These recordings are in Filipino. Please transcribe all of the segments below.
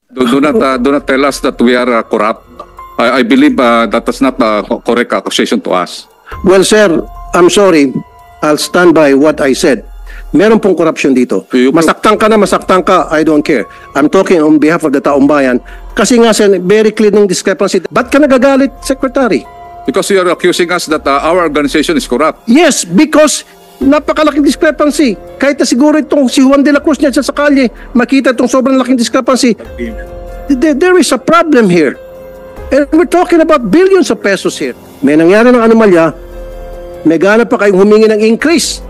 Do not tell us that we are corrupt. I believe that is not a correct accusation to us. Well, sir, I'm sorry. I'll stand by what I said. Meron pong corruption dito. Masaktan ka na, masaktan ka, I don't care. I'm talking on behalf of the taong bayan. Kasi nga, sir, very clear ng discrepancy. Ba't ka nagagalit, Secretary? Because you are accusing us that our organization is corrupt. Yes, because napakalaking discrepancy. Kahit na siguro itong si Juan de la Cruz niya sa kalye, makita itong sobrang laking discrepancy. There is a problem here. And we're talking about billions of pesos here. May nangyari ng anomalya, may gana pa kayong humingi ng increase.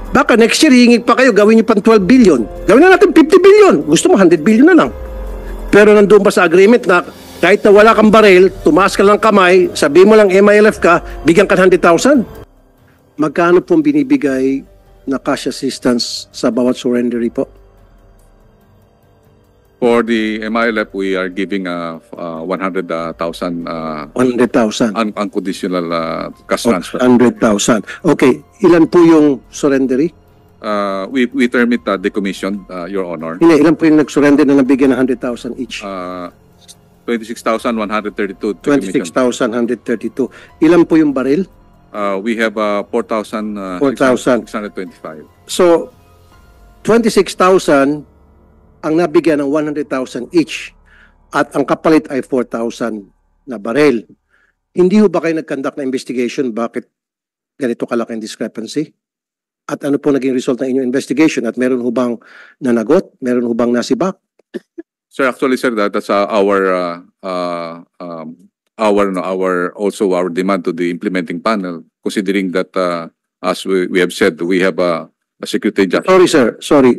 Baka next year, hingig pa kayo, gawin niyo pang 12 billion. Gawin na natin 50 billion. Gusto mo, 100 billion na lang. Pero nandun pa sa agreement na kahit na wala kang baril, tumaas ka lang kamay, sabi mo lang MILF ka, bigyan ka 100,000. Magkano pong binibigay na cash assistance sa bawat surrendery po? For the MILF, we are giving 100,000 100,000. unconditional cash transfer. 100,000. Okay, ilan po yung surrendery? We term it decommissioned, Your Honor. Hindi, ilan po yung nag-surrender na nabigyan ng 100,000 each? 26,132. 26,132. Ilan po yung baril? We have 4,625. So, 26,000 ang nabigyan ng 100,000 each at ang kapalit ay 4,000 na baril. Hindi ho ba kayo nag-conduct na investigation bakit ganito kalaking discrepancy? At ano po naging result ng inyong investigation? At meron ho bang nanagot? Meron ho bang nasibak? Sir, actually, sir, that's our demand to the implementing panel, considering that, as we have said, we have a security judge. Sorry, sir. Sorry.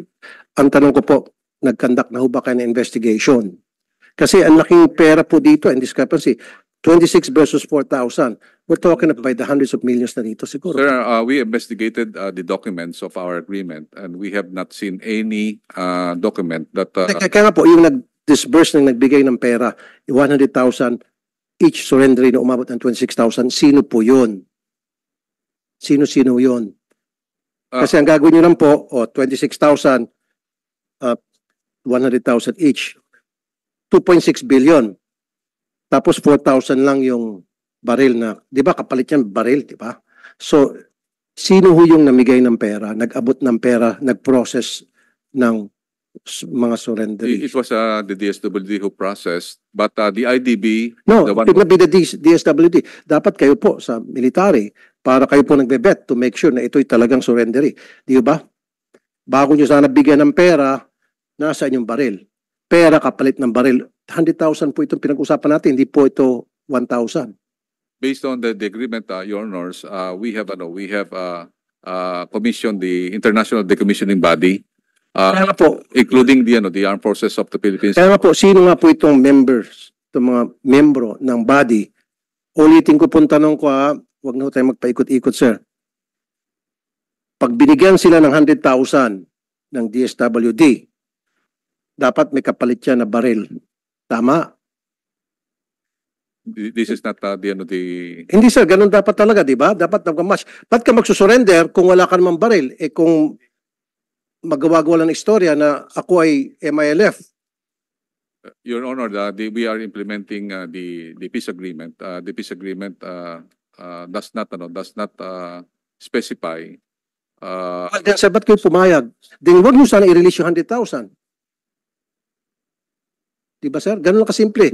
Ang tanong ko po, nag-conduct na ho ba kayo ng investigation? Kasi ang laking pera po dito, and discrepancy, 26 versus 4,000. We're talking about the hundreds of millions na dito siguro. Sir, we investigated the documents of our agreement, and we have not seen any document that... Kaya nga po, yung nag-disburse ng nagbigay ng pera, 100,000 each surrender na umabot ng 26,000, sino po yun? Sino-sino yun? Kasi ang gagawin nyo lang po, 26,000, 100,000 each. 2.6 billion. Tapos 4,000 lang yung baril na, di ba kapalit yan baril, di ba? So, sino ho yung namigay ng pera, nag-abot ng pera, nag-process ng mga surrender? It was the DSWD who processed, but the IDB... No, it would be the DSWD. Dapat kayo po sa military para kayo po nagbe-bet to make sure na ito'y talagang surrendery. Di ba? Bago nyo sana bigyan ng pera, nasa inyong baril. Pera kapalit ng baril. 100,000 po itong pinag-usapan natin, hindi po ito 1,000. Based on the agreement, Your Honors, we have commissioned the International Decommissioning Body, including the Armed Forces of the Philippines. Kaya nga po, sino nga po itong members, itong mga membro ng body? Ulitin ko pong tanong ko, huwag na tayo magpaikot-ikot, sir. Pag binigyan sila ng 100,000 ng DSWD, dapat may kapalit siya na baril. Tama? This is not the... Hindi sir, ganun dapat talaga, di ba? Dapat nag-match. Ba't ka magsusurrender kung wala ka namang baril? Eh kung magawa-gawa lang ng istorya na ako ay MILF. Your Honor, we are implementing the peace agreement. The peace agreement does not specify. Then sir, ba't kayo pumayag? Then huwag nyo sana i-release yung 100,000. Diba sir? Ganun lang kasimple.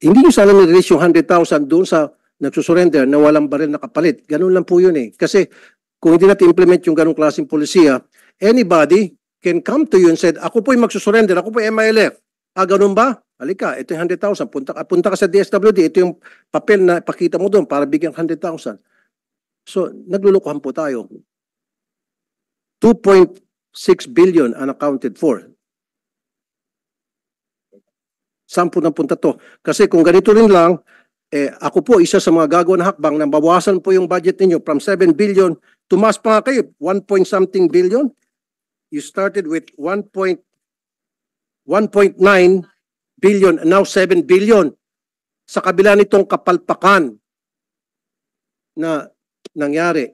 Hindi nyo sana nirelease yung 100,000 doon sa nagsusurrender na walang baril na kapalit. Ganun lang po yun eh. Kasi kung hindi natin implement yung ganung klaseng polisiya, anybody can come to you and said, ako po yung magsusurrender, ako po yung MILF. Ganun ba? Halika, ito yung 100,000. Punta ka sa DSWD, ito yung papel na pakita mo doon para bigyan 100,000. So, naglulukuhan po tayo. 2.6 billion unaccounted for. Saan po napunta to? Kasi kung ganito rin lang, ako po isa sa mga gagawa na hakbang na bawasan po yung budget ninyo from 7 billion, tumas pa nga kayo, 1 point something billion. You started with 1.9 billion, and now 7 billion. Sa kabila nitong kapalpakan na nangyari.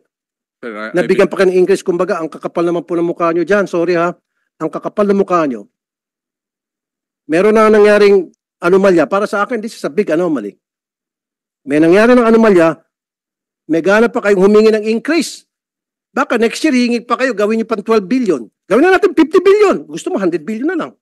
Nabigyan pa kayo ng increase, kumbaga, ang kakapal naman po ng mukha nyo dyan. Sorry ha, ang kakapal ng mukha nyo. meron na nangyaring anomalya. Para sa akin, this is a big anomaly. May nangyari ng anomalya, may gana pa kayong humingi ng increase. Baka next year, hingig pa kayo, gawin niyo pang 12 billion. Gawin na natin 50 billion. Gusto mo, 100 billion na lang.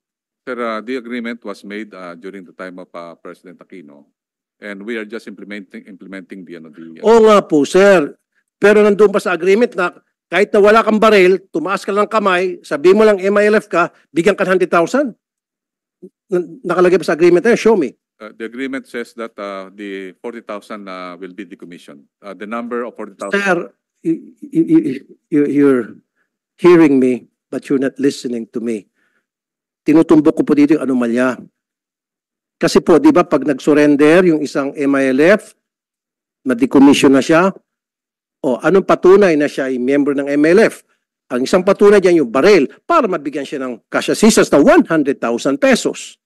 Sir, the agreement was made during the time of President Aquino, and we are just implementing the Oo nga po, sir. Pero nandun pa sa agreement na kahit na wala kang baril, tumaas ka lang kamay, sabi mo lang MILF ka, bigyan ka 100,000. Nakalagay pa sa agreement na yun, show me. The agreement says that the 40,000 will be decommissioned. The number of 40,000. Sir, you're hearing me, but you're not listening to me. Tinutumbok ko po dito yung anomalya. Kasi po, di ba, pag nag-surrender yung isang MILF, na-decommission na siya, o anong patunay na siya ay member ng MILF? Ang isang patunay dyan yung baril para mabigyan siya ng cash assistance na 100,000 pesos.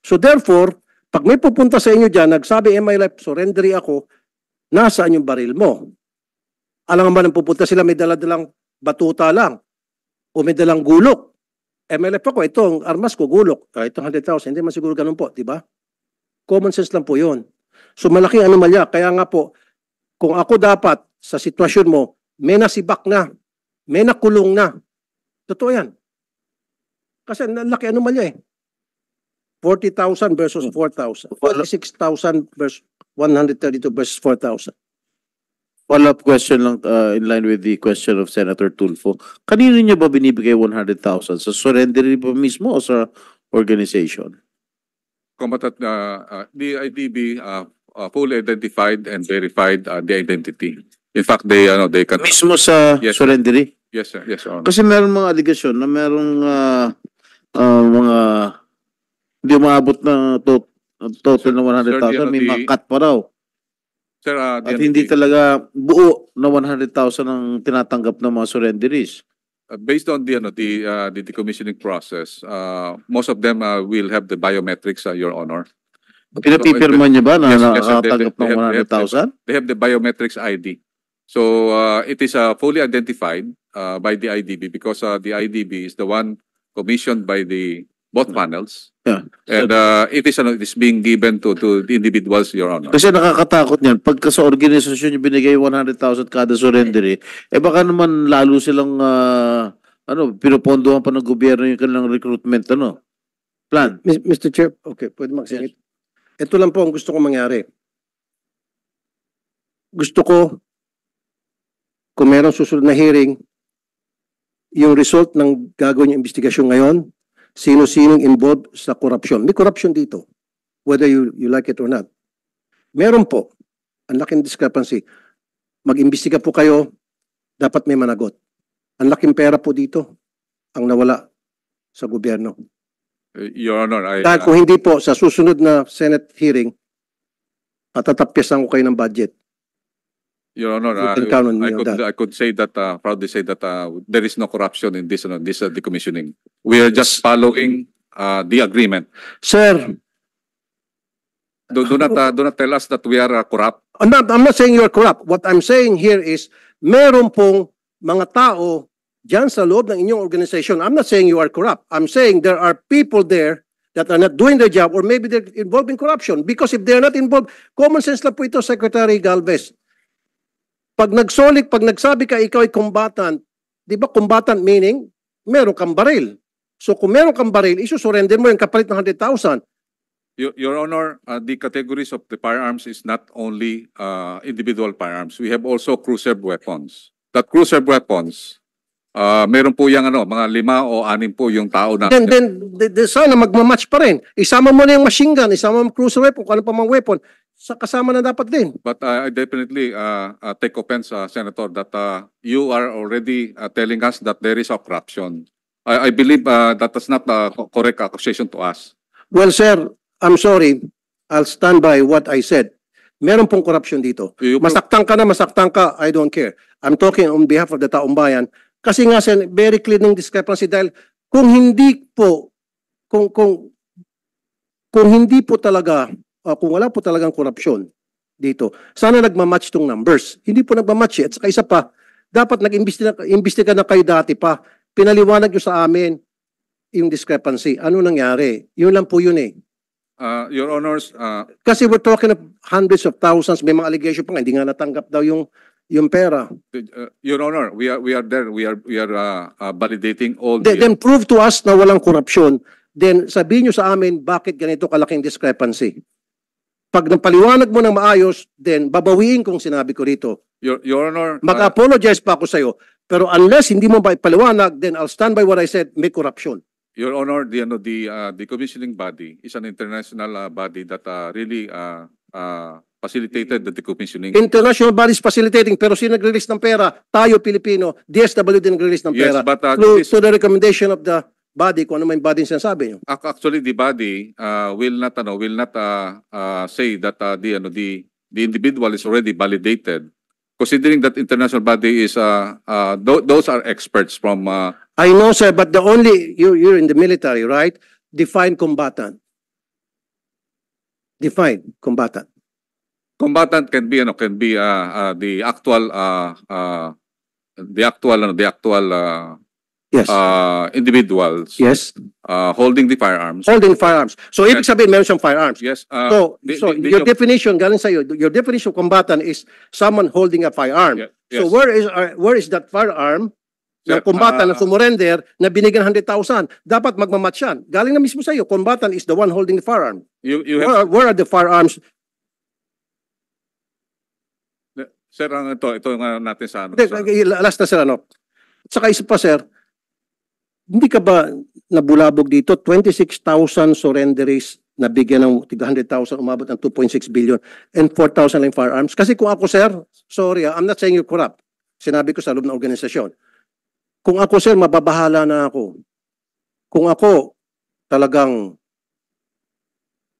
So therefore, pag may pupunta sa inyo dyan, nagsabi MILF, surrendery ako, nasaan yung baril mo? Alam naman ang pupunta sila, may daladalang batuta lang o may dalang gulok. MILF ako, ito ang armas ko, gulok. Itong 100,000, hindi man siguro ganun po, di ba? Common sense lang po yun. So malaking anomalya. Kaya nga po, kung ako dapat sa sitwasyon mo, may nasibak na, may nakulong na. Totoo yan. Kasi laki anomalya eh. 40,000 versus 4,000. 46,000 versus 132 versus 4,000. Follow-up question lang in line with the question of Senator Tulfo. Kanino niya ba binibigay 100,000? Sa surrender ba mismo o sa organization? Combatant, the IDB fully identified and verified the identity. In fact, they can. Mismo sa Yes. surrendery? Yes, sir. Yes, Your Honor. Kasi meron mga aligasyon na merong mga hindi umaabot na total na 100,000. May mga cut pa raw. Sir, At hindi talaga buo na 100,000 ang tinatanggap ng mga surrenderies. based on the decommissioning process, most of them will have the biometrics, Your Honor. Pinapipirma niyo ba na Yes, yes, sir. nakatanggap ng 100,000? They have the biometrics ID. So it is fully identified by the IDB because the IDB is the one commissioned by the both panels. Yeah. And it is being given to the individuals, Your Honor. Kasi nakakatakot niyan. Pagka sa organisasyon yung binigay 100,000 kada surrendery, baka naman lalo silang pinupondohan pa ng gobyerno yung kanilang recruitment plan. Mr. Chair, okay, pwede magsingit. Ito lang po ang gusto kong mangyari. Gusto ko, kung merong susunod na hearing, yung result ng gagawin yung investigasyon ngayon, sino-sinong involved sa korupsyon. May korupsyon dito, whether you like it or not. Meron po, ang laking discrepancy. Mag-imbestiga po kayo, dapat may managot. Ang laking pera po dito, ang nawala sa gobyerno. Your Honor, Dahil kung hindi po, sa susunod na Senate hearing, patatapyasan ko kayo ng budget. Your Honor, You can count on me on that. I could say that, proudly say that there is no corruption in this decommissioning. We are just following the agreement. Sir, Do not tell us that we are corrupt. I'm not saying you're corrupt. What I'm saying here is, meron pong mga tao dyan sa loob ng inyong organization. I'm not saying you are corrupt. I'm saying there are people there that are not doing their job or maybe they're involved in corruption. Because if they're not involved, common sense lang po ito, Secretary Galvez. Pag nagsabi ka ikaw ay combatant, di ba combatant meaning meron kang baril. So kung meron kang baril, isusurrender mo yung kapalit ng 100,000. Your Honor, the categories of the firearms is not only individual firearms. We have also cruiser weapons. That cruiser weapons, meron po yung mga 5 o 6 po yung tao na. Then sana magmamatch pa rin. Isama mo na yung machine gun, isama mo yung cruiser weapon, kung ano pa mga weapon, kasama na dapat din. But I definitely take offense, Senator, that you are already telling us that there is a corruption. I believe that is not a correct accusation to us. Well, sir, I'm sorry. I'll stand by what I said. Meron pong corruption dito. Masaktan ka, I don't care. I'm talking on behalf of the taong bayan. Kasi nga, sir, very clear ng discrepancy dahil kung hindi po talaga, kung wala po talagang korupsyon dito, sana nagmamatch tong numbers. Hindi po nagmamatch At saka isa pa, dapat nag-imbestiga na kayo dati pa. Pinaliwanag nyo sa amin. yung discrepancy. Ano nangyari? Yun lang po yun eh. Your Honors, Kasi we're talking of hundreds of thousands, may mga allegation pa nga, hindi nga natanggap daw yung pera. Your Honor, we are there. We are validating all the Then prove to us na walang korupsyon. Then sabihin nyo sa amin bakit ganito kalaking discrepancy. Pag napaliwanag mo ng maayos, then babawiin kung sinabi ko rito. Your Honor. Mag-apologize pa ako sa'yo. Pero unless hindi mo ba ipaliwanag, then I'll stand by what I said, may corruption. Your Honor, the commissioning body is an international body that really facilitated the decommissioning. International bodies facilitating, pero sino nag-release ng pera? Tayo, Pilipino. DSWD nag-release ng Yes, pera. but Through to the recommendation of the body, kung ano may body sinasabi nyo. actually the body will not say that the individual is already validated, considering that international body is those are experts from I know, sir, but the only, you're in the military, right? Define combatant. Define combatant. combatant can be the actual Yes. individuals Yes. holding the firearms. Holding firearms. So, ibig sabihin, meron siyang firearms. Yes. So, your definition, galing sa'yo, your definition of combatant is someone holding a firearm. Yes. So, where is that firearm Sir, na combatant na sumurrender na binigyan 100,000? Dapat magmamatch yan. Galing na mismo sa'yo, combatant is the one holding the firearm. you have, Where are the firearms? sir, ito nga natin sa ano. Hindi, last na sir, ano. Saka isa pa, sir, hindi ka ba nabulabog dito? 26,000 surrenderies na bigyan ng 100,000, umabot ng 2.6 billion and 4,000 lang firearms. Kasi kung ako, sir, sorry, I'm not saying you're corrupt. Sinabi ko sa loob ng organisasyon. Kung ako, sir, mababahala na ako. Kung ako, talagang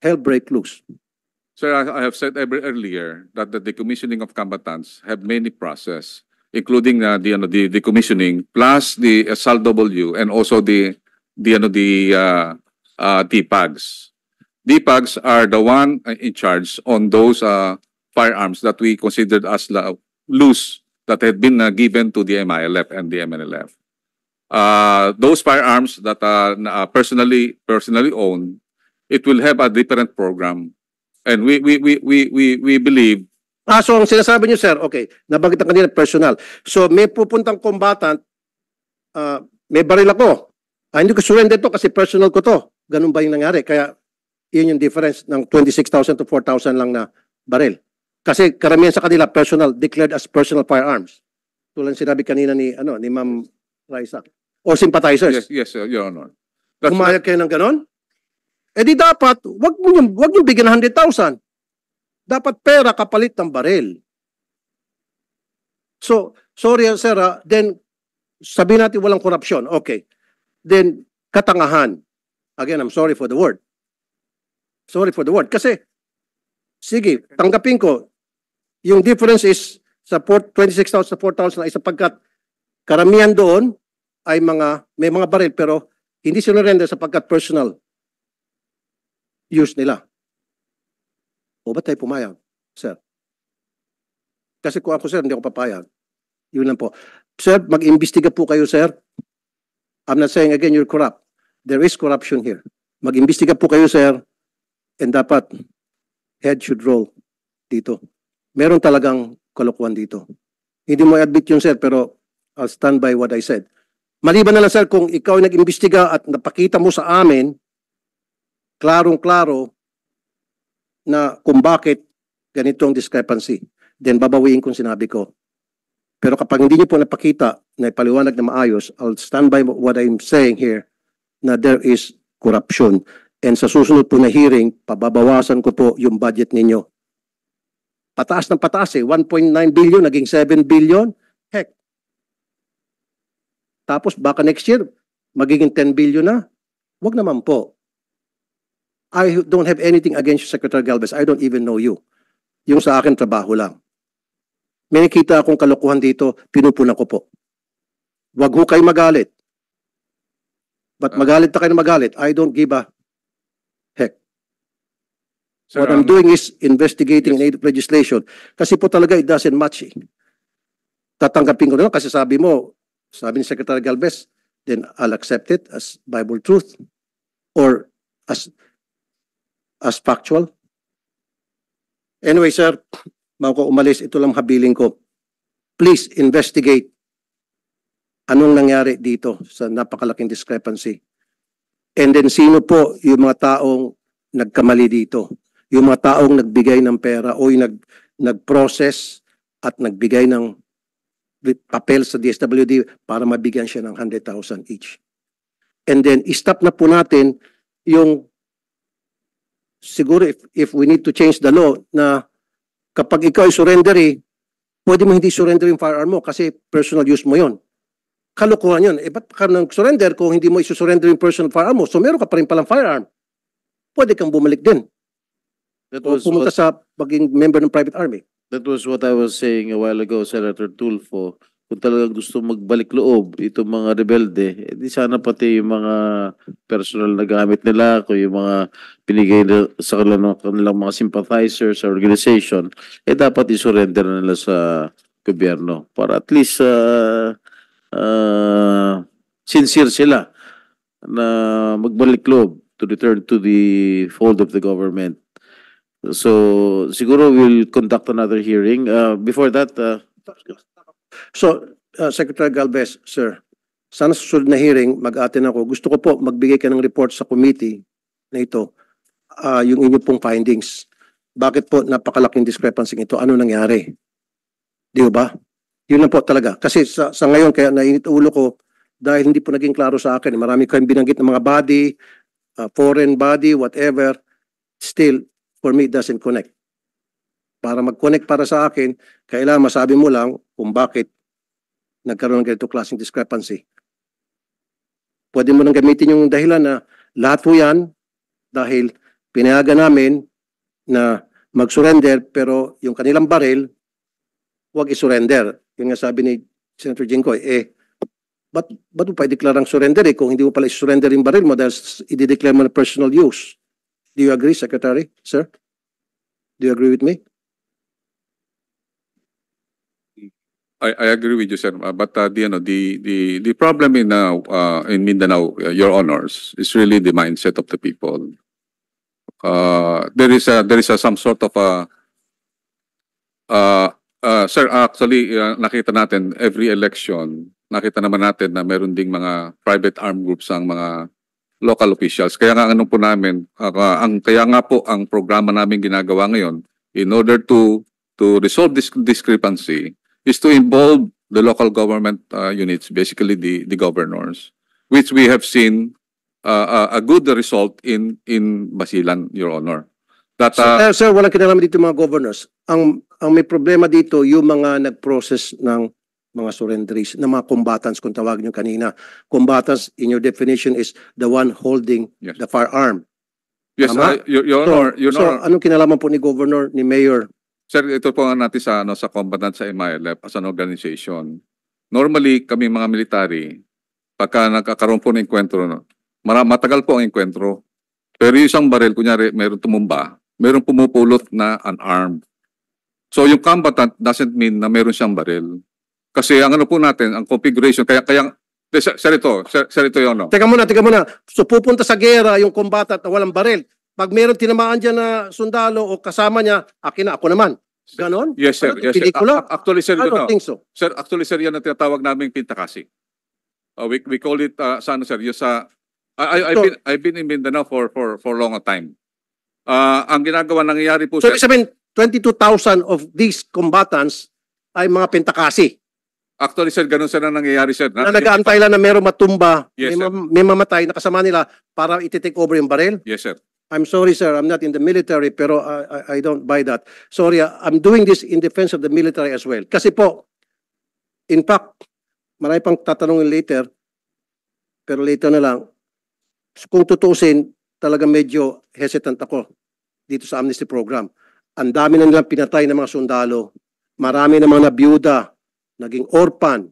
hell break loose. Sir, I have said earlier that the decommissioning of combatants have many process, including the decommissioning plus the SALW and also the DPAGs. DPAGs are the one in charge on those firearms that we considered as loose that had been given to the MILF and the MNLF. Those firearms that are personally owned, it will have a different program. And we believe. So ang sinasabi niyo, sir, okay, nabanggit ang kanina personal. So may pupuntang combatant, may baril ako. Hindi ko surrender to kasi personal ko to. Ganun ba yung nangyari? Kaya yun yung difference ng 26,000 to 4,000 lang na baril. Kasi karamihan sa kanila personal, declared as personal firearms. Tulad sinabi kanina ni Ma'am Raisa. Or sympathizers. Yes, Your Honor. Pumayag kayo ng ganon? Eh di dapat, wag nyo bigyan ng 100,000. Dapat pera kapalit ng baril. So, sorry sir, then sabihin natin walang korupsyon. Okay. Then, katangahan. Again, I'm sorry for the word. Sorry for the word. Kasi, sige, tanggapin ko, yung difference is sa 26,000 sa 4,000 ay sapagkat karamihan doon ay may mga baril pero hindi sinurrender sapagkat personal use nila. O ba't tayo pumayag, sir? Kasi kung ako, sir, hindi ako papayag. Yun lang po. Sir, mag-imbestiga po kayo, sir. I'm not saying again you're corrupt. There is corruption here. Mag-imbestiga po kayo, sir. And dapat, head should roll dito. Meron talagang kalokohan dito. Hindi mo admit yun, sir, pero I'll stand by what I said. Maliban na lang, sir, kung ikaw ay nag-imbestiga at napakita mo sa amin, klarong-klaro na kung bakit ganitong discrepancy, then babawiin kung sinabi ko. Pero kapag hindi niyo po napakita na ipaliwanag na maayos, I'll stand by what I'm saying here na there is corruption. And sa susunod po na hearing, pababawasan ko po yung budget ninyo. Pataas ng pataas 1.9 billion, naging 7 billion. Heck. Tapos baka next year, magiging 10 billion na. Wag naman po. I don't have anything against you, Secretary Galvez. I don't even know you. Yung sa akin, trabaho lang. May nakita akong kalokohan dito, pinupunan ko po. Wag ho kayo magalit. But magalit na kayo na magalit, I don't give a heck. Sir, What I'm doing is investigating native legislation. Kasi po talaga it doesn't match. Tatanggapin ko na lang kasi sabi ni Secretary Galvez, then I'll accept it as Bible truth or as factual. Anyway, sir, bago ko umalis, ito lang habiling ko. Please investigate anong nangyari dito sa napakalaking discrepancy. And then sino po yung mga taong nagkamali dito? Yung mga taong nagbigay ng pera o yung nag-process at nagbigay ng papel sa DSWD para mabigyan siya ng 100,000 each. And then, stop na po natin yung siguro if we need to change the law na kapag ikaw ay surrendery, pwede mo hindi surrender yung firearm mo kasi personal use mo yon. Kalokohan yun. Ba't ka nang surrender kung hindi mo isusurrender yung personal firearm mo? So meron ka pa rin palang firearm. Pwede kang bumalik din. That O was pumunta sa pagiging member ng private army. That was what I was saying a while ago, Senator Tulfo. Kung talagang gusto magbalik loob itong mga rebelde, di sana pati yung mga personal na gamit nila, kung yung mga pinigay sa kanilang mga sympathizers sa organization, dapat isurrender na nila sa gobyerno para at least sincere sila na magbalik loob to return to the fold of the government. So, siguro we'll conduct another hearing. Before that, So, Secretary Galvez, sir, sana sa susunod na hearing, mag-attend ako. Gusto ko po magbigay ka ng report sa committee na ito, yung inyo pong findings. Bakit po napakalaking discrepancy ito? Ano nangyari? Di ba? Yun lang po talaga. Kasi sa ngayon, kaya nainit ulo ko, dahil hindi po naging klaro sa akin. Marami kayong binanggit ng mga body, foreign body, whatever. Still, for me, it doesn't connect. Para mag-connect para sa akin, kailangan masabi mo lang kung bakit nagkaroon ng ganito klaseng discrepancy. Pwede mo nang gamitin yung dahilan na lahat po yan dahil pinayagan namin na mag-surrender pero yung kanilang baril, huwag i-surrender. Yung nga sabi ni Senator Jinggoy, ba't mo pa i-declare ang surrender kung hindi mo pala i-surrender yung baril mo dahil i-declare mo na personal use? Do you agree, Secretary? Sir? Do you agree with me? I agree with you, sir. But the problem in Mindanao, Your Honors, is really the mindset of the people. There is some sort of sir, actually nakita natin every election, nakita naman natin na meron ding mga private armed groups ang mga local officials. Kaya nga po namin, kaya nga po ang programa namin ginagawa ngayon in order to resolve this discrepancy is to involve the local government units, basically the governors, which we have seen a good result in Basilan, Your Honor. That Sir, walang kinalaman dito mga governors. Ang may problema dito, yung mga nag-process ng mga surrenderies, ng mga combatants, kung tawagin nyo kanina. Combatants, in your definition, is the one holding Yes. the firearm. yes, Tama? Your Honor, Your So, Honor. anong kinalaman po ni Governor, ni Mayor? Sir, ito po nga natin sa combatant sa MILF as an organization. Normally, kami mga military, pagka nagkakaroon po ng enkwentro, matagal po ang enkwentro. Pero yung isang baril, kunyari, mayroong tumumba, mayroong pumupulot na unarmed. So yung combatant doesn't mean na mayroon siyang baril. Kasi ang ano po natin, ang configuration, sir ito yun, no? Teka muna. So, pupunta sa gera yung combatant na walang baril. Pag mayroong tinamaan dyan na sundalo o kasama niya, akin na, ako naman. Ganon? Yes, sir. Ano, Yes, sir. pelikula? Actually, sir, I yun, no? don't think so. Sir, actually, sir, yan ang tinatawag namin pintakasi. We call it, sir, yung sa, I've been in Mindanao for long time. Ang ginagawa, nangyayari po, So, sir, ibig sabihin, 22,000 of these combatants ay mga pentakasi actually, sir, ganun sir ang nangyayari, sir. na nag-aantay lang na mayroong matumba, Yes, sir. may mamatay na kasama nila para iti-take over yung baril. Yes, sir. I'm sorry, sir. I'm not in the military, pero I don't buy that. Sorry, I'm doing this in defense of the military as well. Kasi po, in fact, marami pang tatanungin later, pero later na lang, kung tutusin, talaga medyo hesitant ako dito sa amnesty program. Ang dami na nilang pinatay ng mga sundalo. Marami na mga nabiyuda, naging orphan.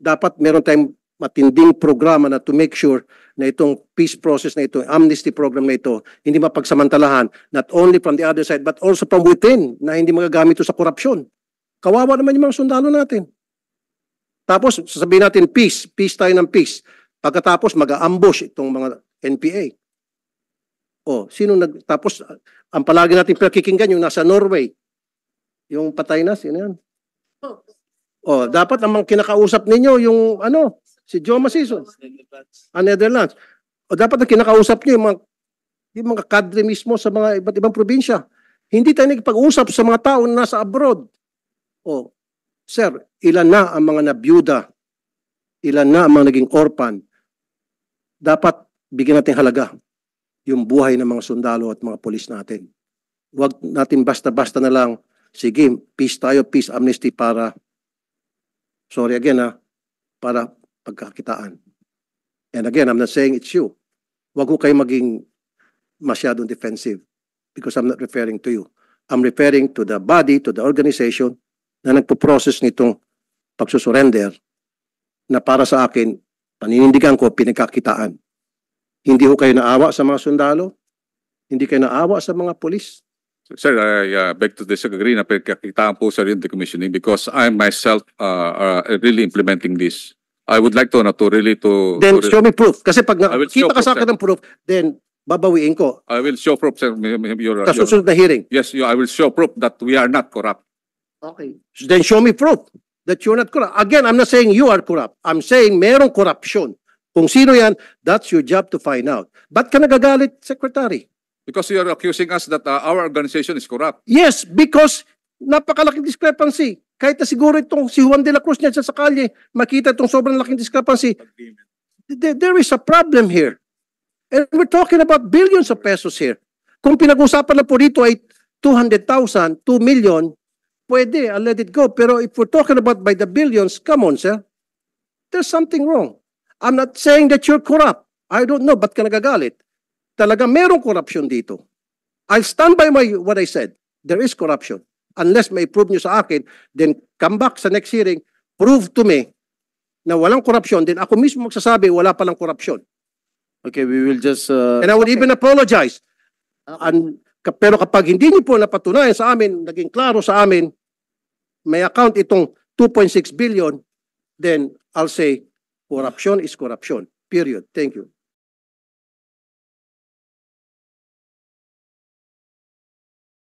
Dapat meron tayong matinding programa na to make sure na itong peace process na ito, amnesty program na ito, hindi mapagsamantalahan, not only from the other side, but also from within, na hindi magagamit ito sa korupsyon. Kawawa naman yung mga sundalo natin. Tapos sasabihin natin peace tayo ng peace. Pagkatapos mag-ambush itong mga NPA. Sino tapos ang palagi natin pinakikinggan yung nasa Norway. Yung patay na, sino yan? Dapat ang kinakausap ninyo yung si Joe Masison, Netherlands. Dapat ang kinakausap niyo yung mga kadre mismo sa mga iba't ibang probinsya. Hindi tayo nagpag-usap sa mga tao na nasa abroad. Sir, ilan na ang mga nabiyuda? Ilan na ang mga naging orphan? Dapat bigyan natin halaga yung buhay ng mga sundalo at mga polis natin. Huwag natin basta-basta na lang, sige, peace tayo, peace amnesty para, sorry again para pagkakitaan. And again, I'm not saying it's you. Huwag ko kayo maging masyadong defensive because I'm not referring to you. I'm referring to the body, to the organization na nagpo-process nitong pagsusurrender na para sa akin, paninindigan ko, pinagkakitaan. Hindi ko kayo naawa sa mga sundalo, hindi kayo naawa sa mga polis. Sir, I beg to disagree na pinagkakitaan po sa rin decommissioning because I myself really implementing this. I would like to really to... Then show me proof. Kasi pag I will show nakita ka sa proof, akin ng proof, then babawiin ko. I will show proof, sir. Sa susunod na hearing. Yes, I will show proof that we are not corrupt. Okay. Then show me proof that you're not corrupt. Again, I'm not saying you are corrupt. I'm saying merong corruption. Kung sino yan, that's your job to find out. Ba't ka nagagalit, Secretary? Because you are accusing us that our organization is corrupt. Yes, because napakalaking discrepancy. Kahit na siguro itong si Juan de la Cruz niya sa kalye, makita itong sobrang laking discrepancy. There is a problem here. And we're talking about billions of pesos here. Kung pinag-usapan na po dito ay 200,000, 2 million, pwede, I'll let it go. Pero if we're talking about by the billions, come on, sir. There's something wrong. I'm not saying that you're corrupt. I don't know, ba't ka nagagalit? Talaga merong corruption dito. I'll stand by what I said. There is corruption. Unless may prove nyo sa akin, then come back sa next hearing, prove to me na walang corruption, then ako mismo magsasabi wala palang corruption. Okay, we will just... And I would even apologize. Pero kapag hindi niyo po napatunayan sa amin, naging klaro sa amin, may account itong 2.6 billion, then I'll say, corruption is corruption. Period. Thank you.